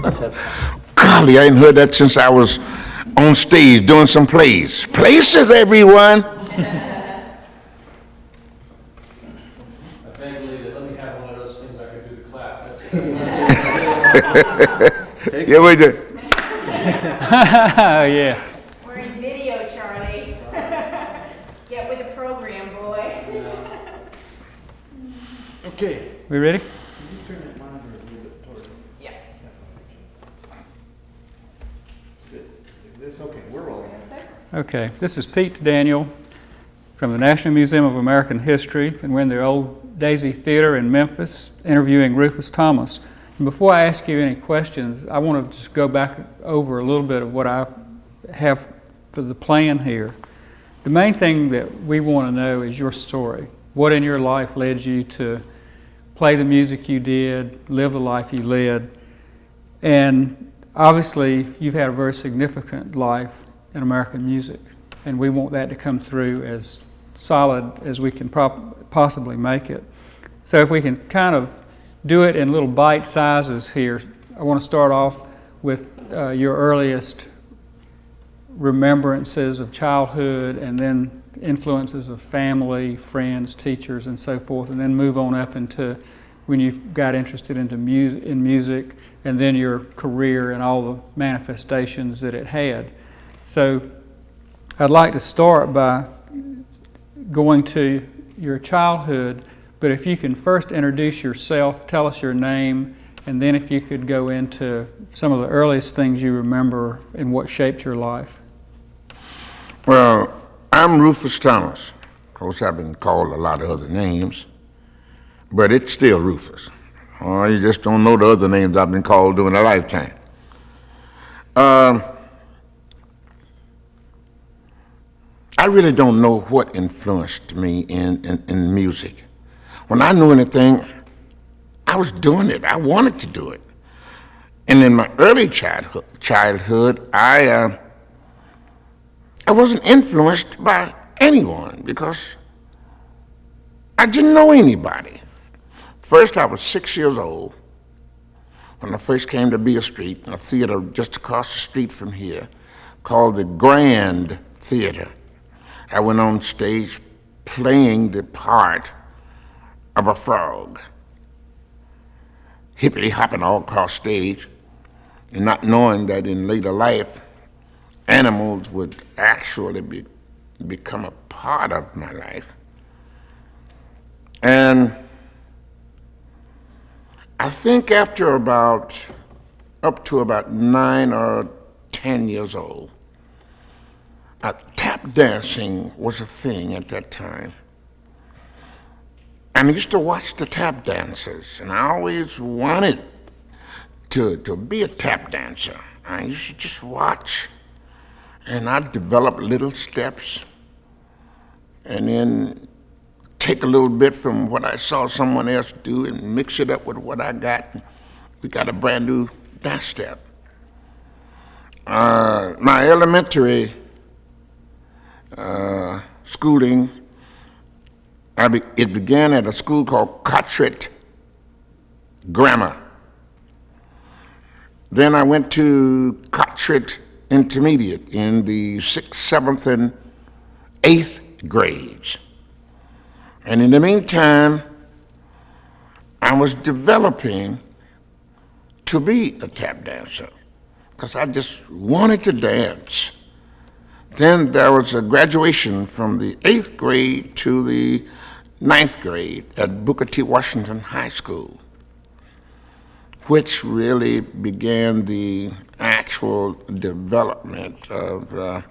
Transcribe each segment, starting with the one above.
Let's have fun. Golly, I ain't heard that since I was on stage doing some plays. Places, everyone. I can't believe it. Let me have one of those things I could do the clap. Yeah, we do. Yeah. We're in video, Charlie. Get with the program, boy. Okay. We ready? Can you turn that monitor a little bit toward me? Yeah. Sit. This, okay, we're rolling. Okay. This is Pete Daniel from the National Museum of American History, and we're in the old Daisy Theater in Memphis interviewing Rufus Thomas. And before I ask you any questions, I want to just go back over a little bit of what I have for the plan here. The main thing that we want to know is your story. What in your life led you to play the music you did, live the life you led? And obviously, you've had a very significant life in American music, and we want that to come through as solid as we can possibly make it. So if we can kind of do it in little bite sizes here, I want to start off with your earliest remembrances of childhood, and then influences of family, friends, teachers, and so forth, and then move on up into when you got interested into music, and then your career and all the manifestations that it had. So I'd like to start by going to your childhood, but if you can first introduce yourself, tell us your name, and then if you could go into some of the earliest things you remember and what shaped your life. Well, I'm Rufus Thomas. Of course, I've been called a lot of other names, but it's still Rufus. Oh, you just don't know the other names I've been called during a lifetime. I really don't know what influenced me in music. When I knew anything, I was doing it. I wanted to do it. And in my early childhood, I wasn't influenced by anyone because I didn't know anybody. First, I was 6 years old when I first came to Beale Street, in a theater just across the street from here called the Grand Theater. I went on stage playing the part of a frog, hippity hopping all across stage, and not knowing that in later life, animals would actually become a part of my life. And I think after up to about 9 or 10 years old, tap dancing was a thing at that time. And I used to watch the tap dancers, and I always wanted to be a tap dancer. I used to just watch, and I'd develop little steps, and then take a little bit from what I saw someone else do and mix it up with what I got. We got a brand new dance step. My elementary schooling, it began at a school called Carteret Grammar. Then I went to Carteret Intermediate in the 6th, 7th, and 8th grades. And in the meantime, I was developing to be a tap dancer because I just wanted to dance. Then there was a graduation from the 8th grade to the 9th grade at Booker T. Washington High School, which really began the actual development of,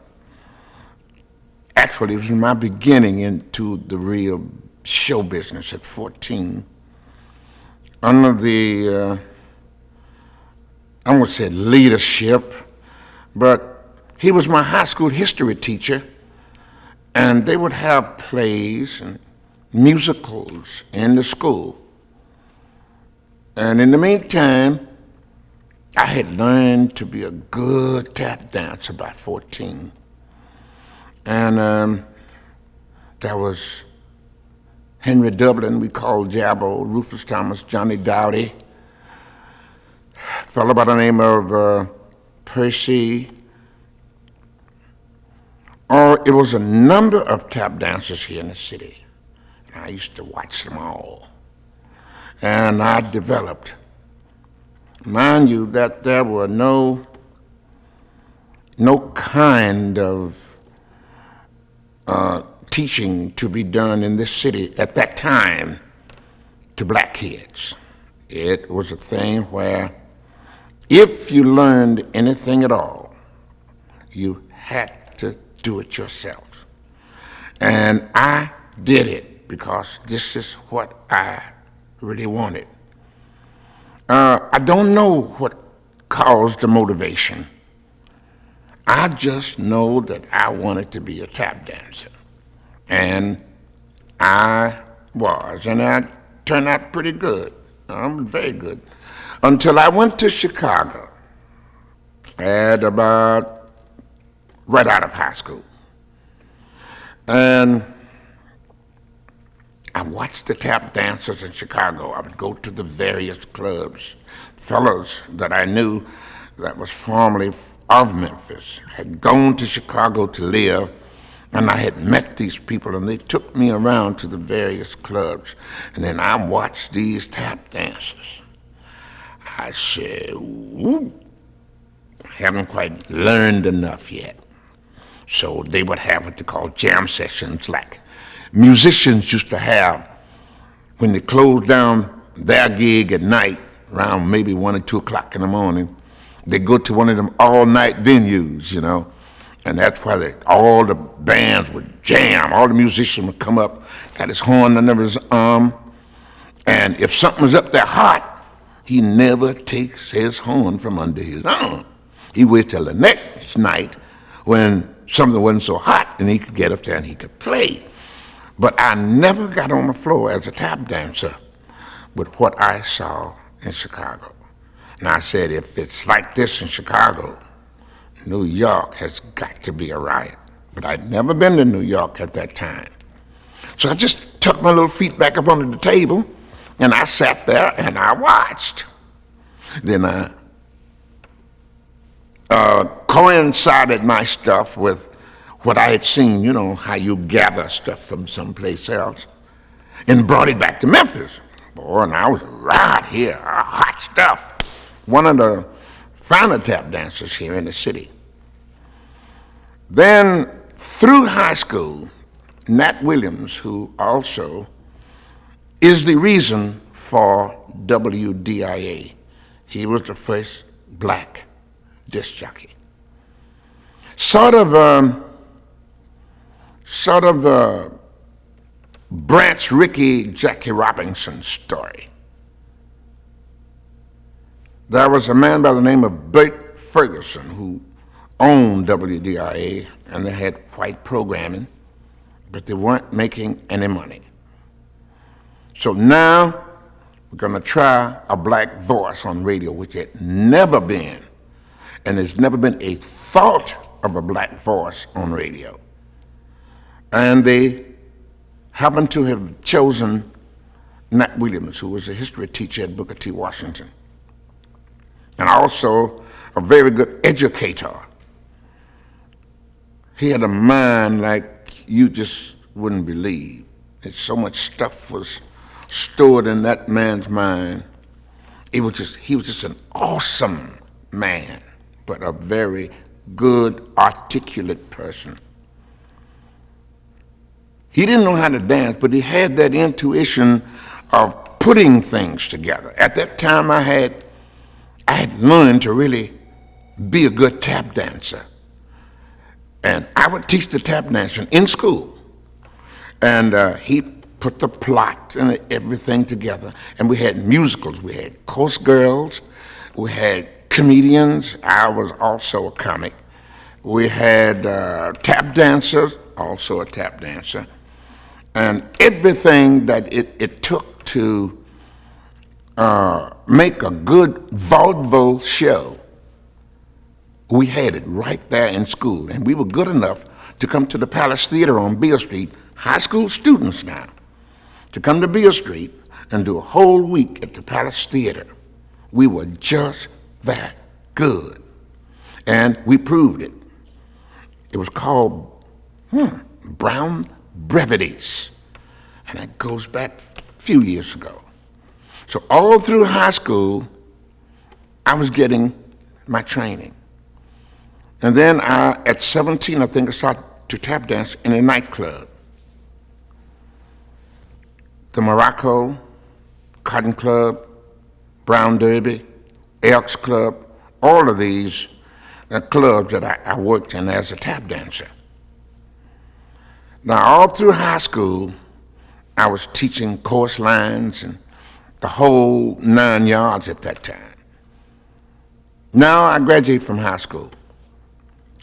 actually it was my beginning into the real show business at 14. Under the, I won't say leadership, but he was my high school history teacher, and they would have plays and musicals in the school. And in the meantime, I had learned to be a good tap dancer by 14. And there was Henry Dublin, we called Jabbo, Rufus Thomas, Johnny Dowdy, fellow by the name of Percy, or it was a number of tap dancers here in the city. And I used to watch them all. And I developed, mind you, that there were no kind of teaching to be done in this city at that time to black kids. It was a thing where if you learned anything at all, you had to do it yourself. And I did it because this is what I really wanted. I don't know what caused the motivation. I just know that I wanted to be a tap dancer. And I was, and I turned out pretty good. Very good. Until I went to Chicago at about right out of high school. And I watched the tap dancers in Chicago. I would go to the various clubs. Fellows that I knew that was formerly of Memphis had gone to Chicago to live, and I had met these people, and they took me around to the various clubs. And then I watched these tap dancers. I said, "Ooh, haven't quite learned enough yet." So they would have what they call jam sessions, like musicians used to have when they closed down their gig at night, around maybe 1 or 2 o'clock in the morning. They go to one of them all-night venues, you know, and that's why all the bands would jam. All the musicians would come up, got his horn under his arm, and if something was up there hot, he never takes his horn from under his arm. He waits till the next night when something wasn't so hot and he could get up there and he could play. But I never got on the floor as a tap dancer with what I saw in Chicago. And I said, if it's like this in Chicago, New York has got to be a riot. But I'd never been to New York at that time. So I just tucked my little feet back up under the table, and I sat there and I watched. Then I coincided my stuff with what I had seen, you know, how you gather stuff from someplace else, and brought it back to Memphis. Boy, and I was right here, hot stuff. One of the finer tap dancers here in the city. Then through high school, Nat Williams, who also is the reason for WDIA. He was the first black disc jockey. Sort of Branch Rickey Jackie Robinson story. There was a man by the name of Bert Ferguson who owned WDIA, and they had white programming, but they weren't making any money. So now we're going to try a black voice on radio, which had never been, and there's never been a thought of a black voice on radio. And they happened to have chosen Nat Williams, who was a history teacher at Booker T. Washington, and also a very good educator. He had a mind like you just wouldn't believe. So much stuff was stored in that man's mind. He was just an awesome man, but a very good, articulate person. He didn't know how to dance, but he had that intuition of putting things together. At that time, I had learned to really be a good tap dancer. And I would teach the tap dancing in school. And he put the plot and everything together. And we had musicals. We had Coast Girls. We had comedians. I was also a comic. We had tap dancers, also a tap dancer. And everything that it took to make a good vaudeville show, we had it right there in school. And we were good enough to come to the Palace Theater on Beale Street, high school students now, to come to Beale Street and do a whole week at the Palace Theater. We were just that good. And we proved it. It was called Brown Brevities. And that goes back a few years ago. So all through high school, I was getting my training. And then at 17, I think I started to tap dance in a nightclub. The Morocco, Cotton Club, Brown Derby, Elks Club, all of these clubs that I worked in as a tap dancer. Now, all through high school, I was teaching course lines and the whole 9 yards at that time. Now I graduated from high school,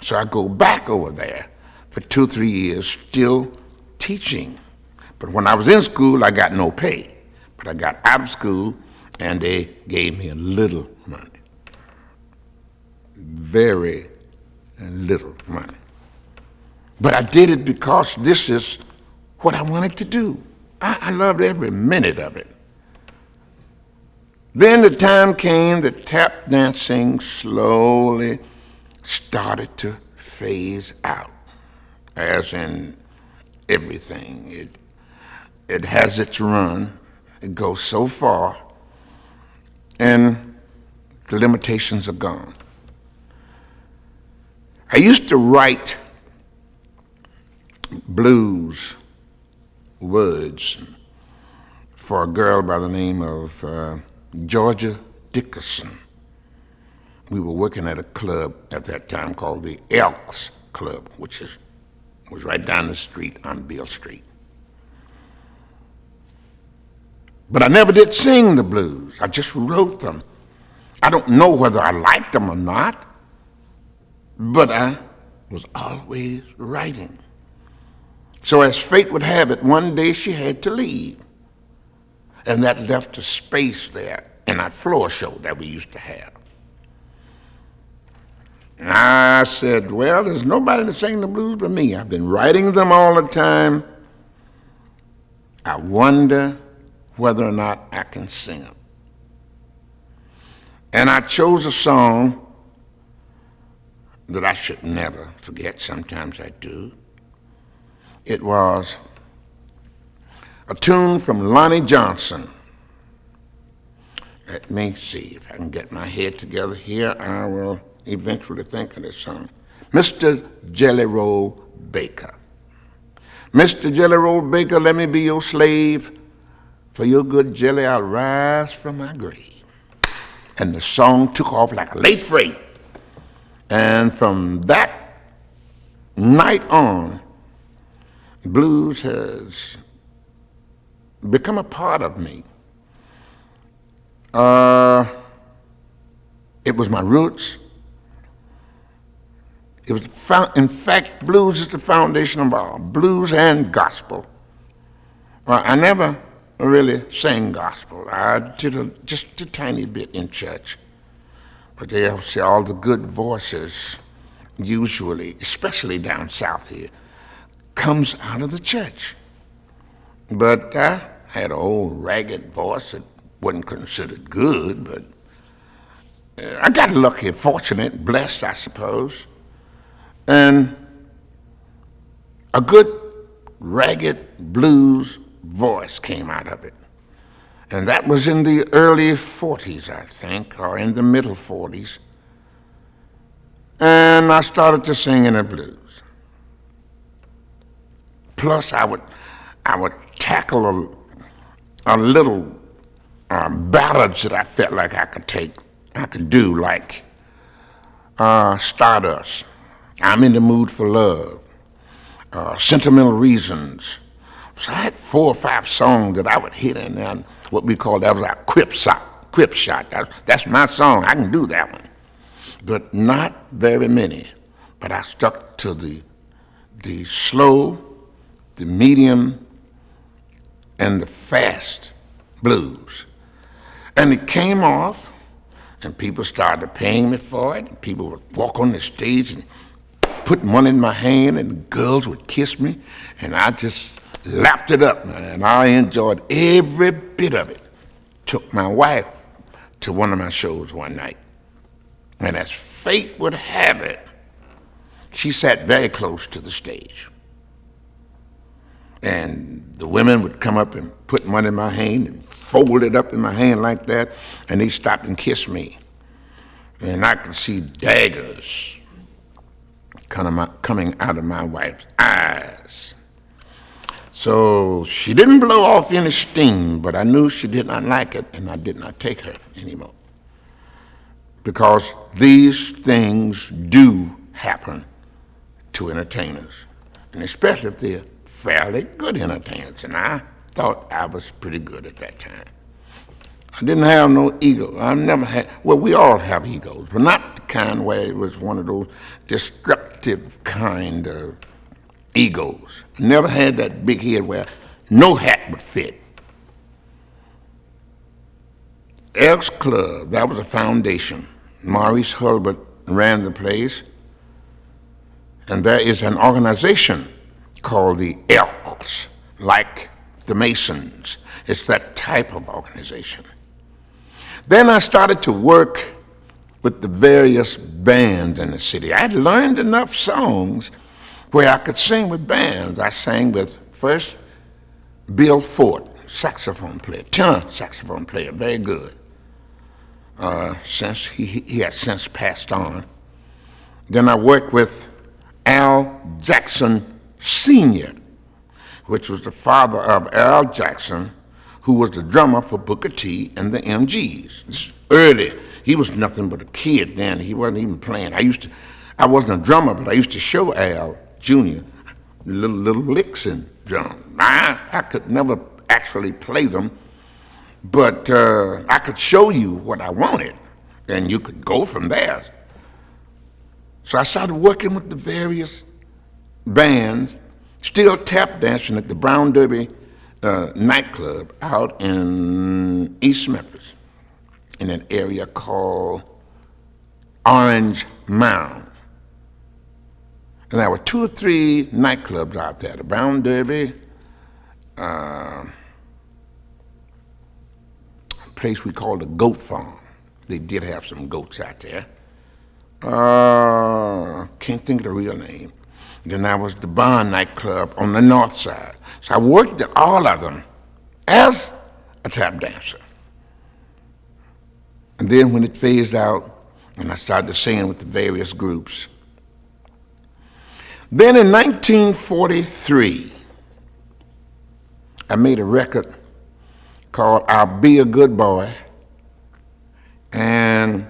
so I go back over there for 2 or 3 years still teaching. But when I was in school, I got no pay. But I got out of school, and they gave me a little money. Very little money. But I did it because this is what I wanted to do. I loved every minute of it. Then the time came that tap dancing slowly started to phase out, as in everything. It has its run. It goes so far, and the limitations are gone. I used to write blues words for a girl by the name of Georgia Dickerson. We were working at a club at that time called the Elks Club, which was right down the street on Beale Street. But I never did sing the blues. I just wrote them. I don't know whether I liked them or not, but I was always writing. So as fate would have it, one day she had to leave. And that left a space there in our floor show that we used to have. And I said, well, there's nobody to sing the blues but me. I've been writing them all the time. I wonder whether or not I can sing them. And I chose a song that I should never forget. Sometimes I do. It was a tune from Lonnie Johnson. Let me see if I can get my head together here. I will eventually think of this song. Mr. Jelly Roll Baker. Mr. Jelly Roll Baker, let me be your slave. For your good jelly, I'll rise from my grave. And the song took off like a late freight. And from that night on, blues has become a part of me. It was my roots. It was, in fact, blues is the foundation of all, blues and gospel. Well, I never really sang gospel. I did just a tiny bit in church. But they say all the good voices, usually, especially down south here, comes out of the church. But I had an old ragged voice that wasn't considered good, but I got lucky, fortunate, blessed, I suppose. And a good ragged blues voice came out of it. And that was in the early 40s, I think, or in the middle 40s. And I started to sing in the blues. Plus, I would tackle a little ballads that I felt like I could do, like Stardust, I'm in the Mood for Love, Sentimental Reasons. So I had 4 or 5 songs that I would hit in there, what we call, that was our quip shot. That's my song, I can do that one. But not very many. But I stuck to the slow, the medium, and the fast blues. And it came off, and people started paying me for it. And people would walk on the stage and put money in my hand, and girls would kiss me, and I just lapped it up, man. I enjoyed every bit of it. Took my wife to one of my shows one night. And as fate would have it, she sat very close to the stage. And the women would come up and put money in my hand and fold it up in my hand like that, and they stopped and kissed me. And I could see daggers coming out of my wife's eyes. So she didn't blow off any steam, but I knew she did not like it, and I did not take her anymore. Because these things do happen to entertainers, and especially if they're fairly good entertainers, and I thought I was pretty good at that time. I didn't have no ego. I never had, well, we all have egos, but not the kind where it was one of those destructive kind of egos. Never had that big head where no hat would fit. Elks Club, that was a foundation. Maurice Hulbert ran the place, and there is an organization called the Elks, like the Masons. It's that type of organization. Then I started to work with the various bands in the city. I had learned enough songs where I could sing with bands. I sang with, first, Bill Ford, saxophone player, tenor saxophone player, very good. Since he has since passed on. Then I worked with Al Jackson Sr., which was the father of Al Jackson, who was the drummer for Booker T and the MGs. Early, he was nothing but a kid then. He wasn't even playing. I wasn't a drummer, but I used to show Al Jr. little licks in drum. I could never actually play them, but I could show you what I wanted, and you could go from there. So I started working with the various bands, still tap dancing at the Brown Derby nightclub out in East Memphis, in an area called Orange Mound. And there were 2 or 3 nightclubs out there, the Brown Derby, place we called the Goat Farm. They did have some goats out there. Can't think of the real name. Then there was the Bond nightclub on the north side. So I worked at all of them as a tap dancer. And then when it phased out, and I started singing with the various groups. Then in 1943, I made a record called I'll Be a Good Boy, and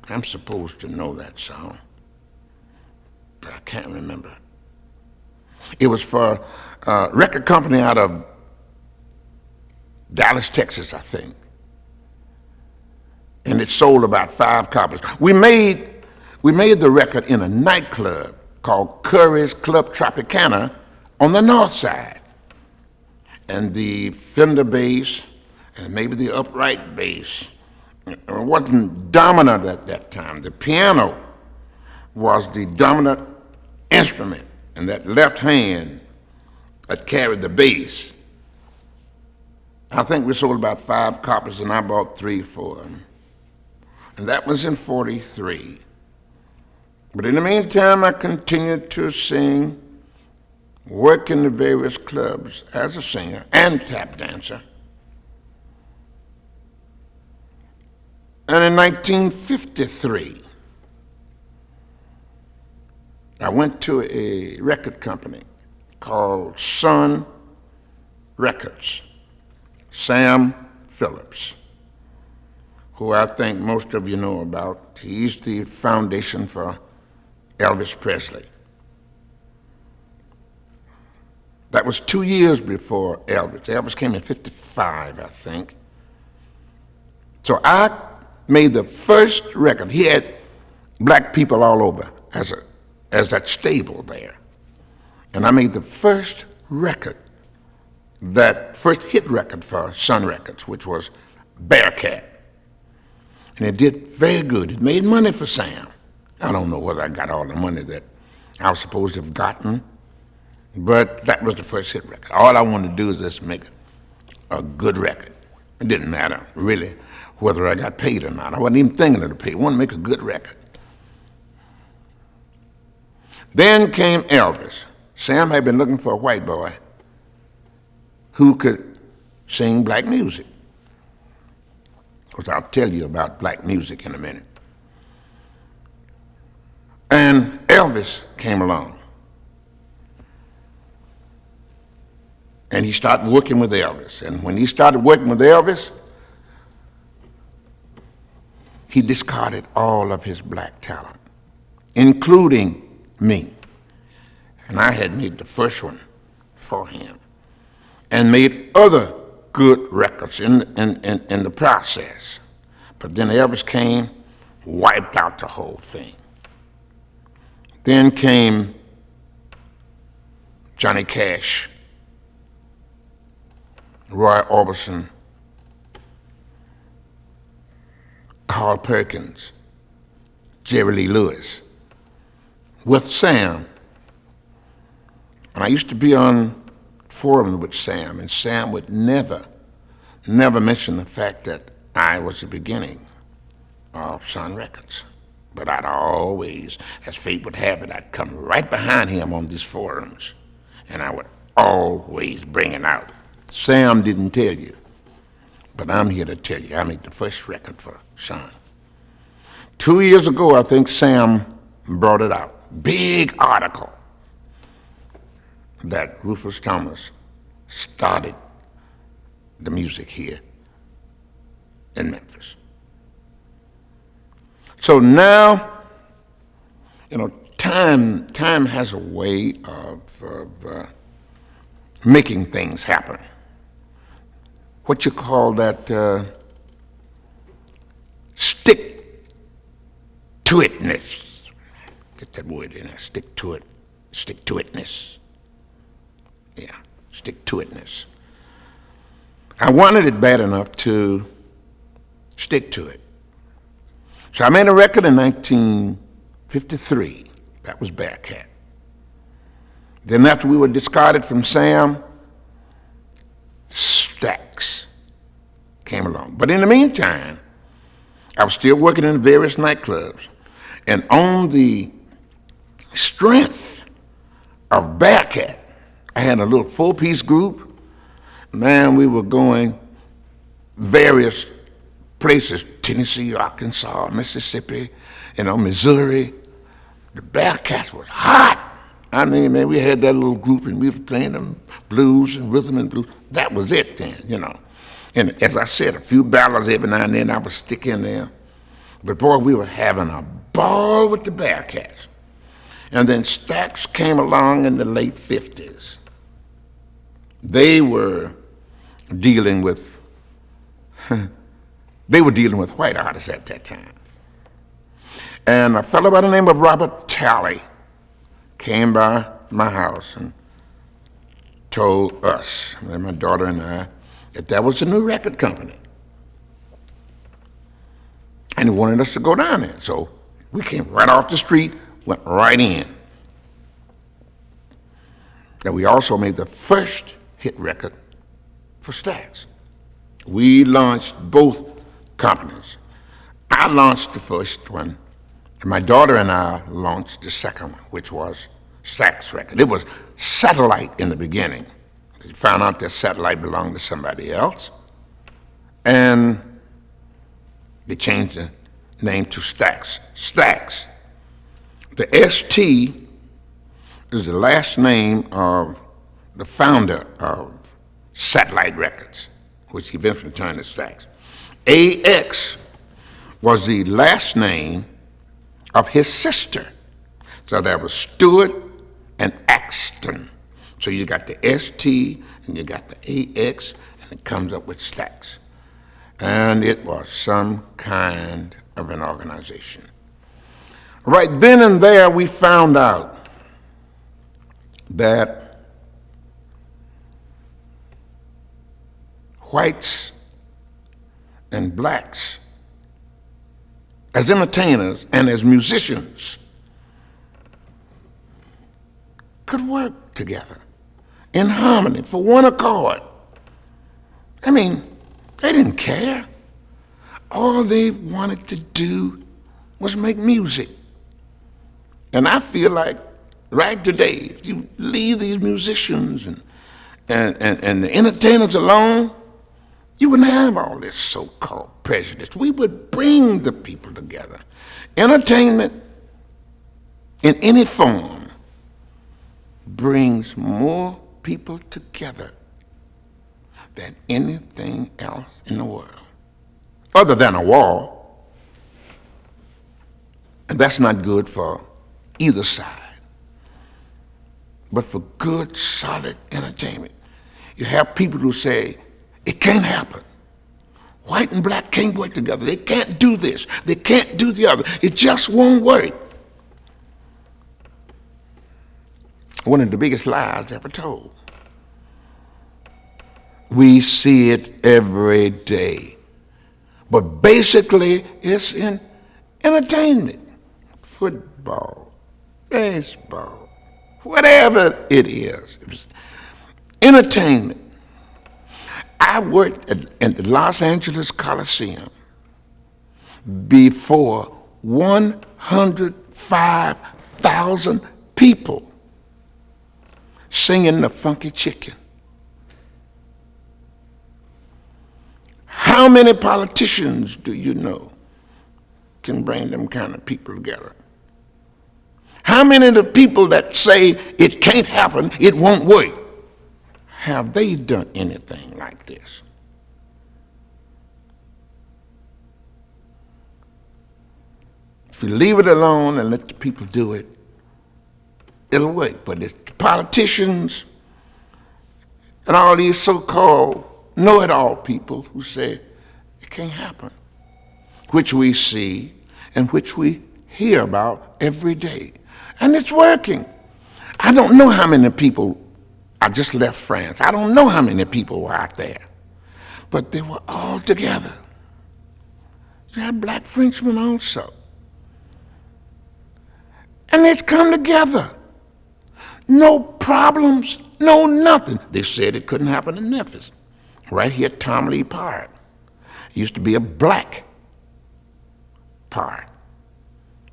I'm supposed to know that song, but I can't remember. It was for a record company out of Dallas, Texas, I think. And it sold about 5 copies. We made the record in a nightclub called Curry's Club Tropicana on the north side. And the Fender bass and maybe the upright bass wasn't dominant at that time. The piano was the dominant instrument, and that left hand that carried the bass. I think we sold about 5 copies, and I bought 3 for them. And that was in 43. But in the meantime, I continued to sing, work in the various clubs as a singer and tap dancer. And in 1953, I went to a record company called Sun Records, Sam Phillips, who I think most of you know about. He's the foundation for Elvis Presley. That was 2 years before Elvis. Elvis came in 55, I think. So I made the first record. He had black people all over as that stable there. And I made the first record, that first hit record for Sun Records, which was Bearcat. And it did very good. It made money for Sam. I don't know whether I got all the money that I was supposed to have gotten, but that was the first hit record. All I wanted to do is just make a good record. It didn't matter, really, whether I got paid or not. I wasn't even thinking of the pay. I wanted to make a good record. Then came Elvis. Sam had been looking for a white boy who could sing black music. Because I'll tell you about black music in a minute. And Elvis came along. And he started working with Elvis. And when he started working with Elvis, he discarded all of his black talent, including me. And I had made the first one for him and made other good records in the process. But then Elvis came, wiped out the whole thing. Then came Johnny Cash, Roy Orbison, Carl Perkins, Jerry Lee Lewis, with Sam. And I used to be on forums with Sam, and Sam would never mention the fact that I was the beginning of Sun Records. But I'd always, as fate would have it, I'd come right behind him on these forums, and I would always bring it out. Sam didn't tell you, but I'm here to tell you, I made the first record for Sun. 2 years ago, I think Sam brought it out. Big article that Rufus Thomas started the music here in Memphis. So now, time has a way of making things happen. What you call that stick-to-itness. Get that word in there, stick-to-itness. Yeah, stick-to-itness. I wanted it bad enough to stick to it. So I made a record in 1953. That was Bearcat. Then after we were discarded from Sam, Stax came along. But in the meantime, I was still working in various nightclubs. And on the strength of Bearcat, I had a little four-piece group. Man, we were going various places, Tennessee, Arkansas, Mississippi, Missouri. The Bearcats was hot. I mean, man, we had that little group and we were playing them blues and rhythm and blues. That was it then, And as I said, a few ballads every now and then I would stick in there. But boy, we were having a ball with the Bearcats. And then Stax came along in the late 50s. They were dealing with white artists at that time. And a fellow by the name of Robert Talley came by my house and told us, my daughter and I, that there was a new record company. And he wanted us to go down there. So we came right off the street, went right in. And we also made the first hit record for Stax. We launched both companies. I launched the first one, and my daughter and I launched the second one, which was Stax Records. It was Satellite in the beginning. They found out that Satellite belonged to somebody else, and they changed the name to Stax. Stax. The ST is the last name of the founder of Satellite Records, which eventually turned to Stax. AX was the last name of his sister. So there was Stewart and Axton. So you got the ST and you got the AX, and it comes up with Stax. And it was some kind of an organization. Right then and there, we found out that whites and blacks, as entertainers and as musicians, could work together in harmony for one accord. I mean, they didn't care. all they wanted to do was make music. And I feel like right today, if you leave these musicians and the entertainers alone, you wouldn't have all this so-called prejudice. We would bring the people together. Entertainment in any form brings more people together than anything else in the world, other than a war. And that's not good for either side. But for good, solid entertainment, you have people who say, it can't happen. White and black can't work together. They can't do this. They can't do the other. It just won't work. One of the biggest lies ever told. We see it every day. But basically, it's in entertainment. Football, baseball, whatever it is. It's entertainment. I worked at the Los Angeles Coliseum before 105,000 people singing the Funky Chicken. How many politicians do you know can bring them kind of people together? How many of the people that say it can't happen, it won't work, have they done anything like this? If you leave it alone and let the people do it, it'll work. But it's the politicians and all these so-called know-it-all people who say it can't happen, which we see and which we hear about every day. And it's working. I don't know how many people, I just left France. I don't know how many people were out there, but they were all together. You had black Frenchmen also. And they'd come together. No problems, no nothing. They said it couldn't happen in Memphis. Right here at Tom Lee Park. It used to be a black park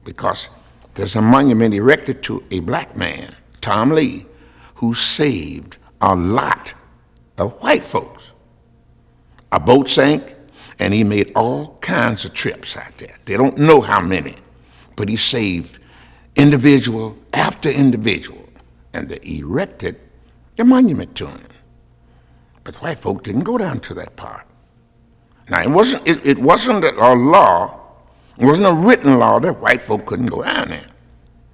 because there's a monument erected to a black man, Tom Lee, who saved a lot of white folks. A boat sank, and he made all kinds of trips out there. They don't know how many, but he saved individual after individual, and they erected the monument to him. But white folk didn't go down to that part. Now, it wasn't a law, it wasn't a written law that white folk couldn't go down there.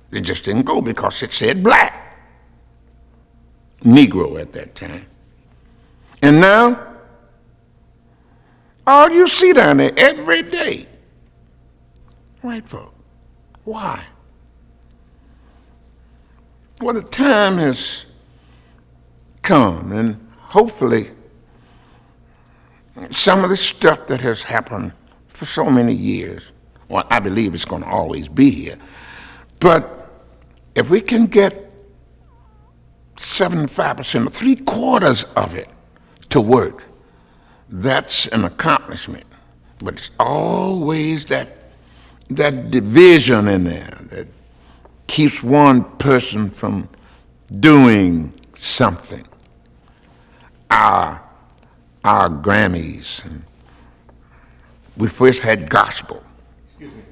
They just didn't go because it said black, Negro at that time. And now, all you see down there every day, white folk. Why? Well, the time has come, and hopefully some of the stuff that has happened for so many years, well, I believe it's going to always be here, but if we can get 75% or 3/4 of it to work, that's an accomplishment. But it's always that division in there that keeps one person from doing something. Our Grammys, and we first had gospel. Excuse me.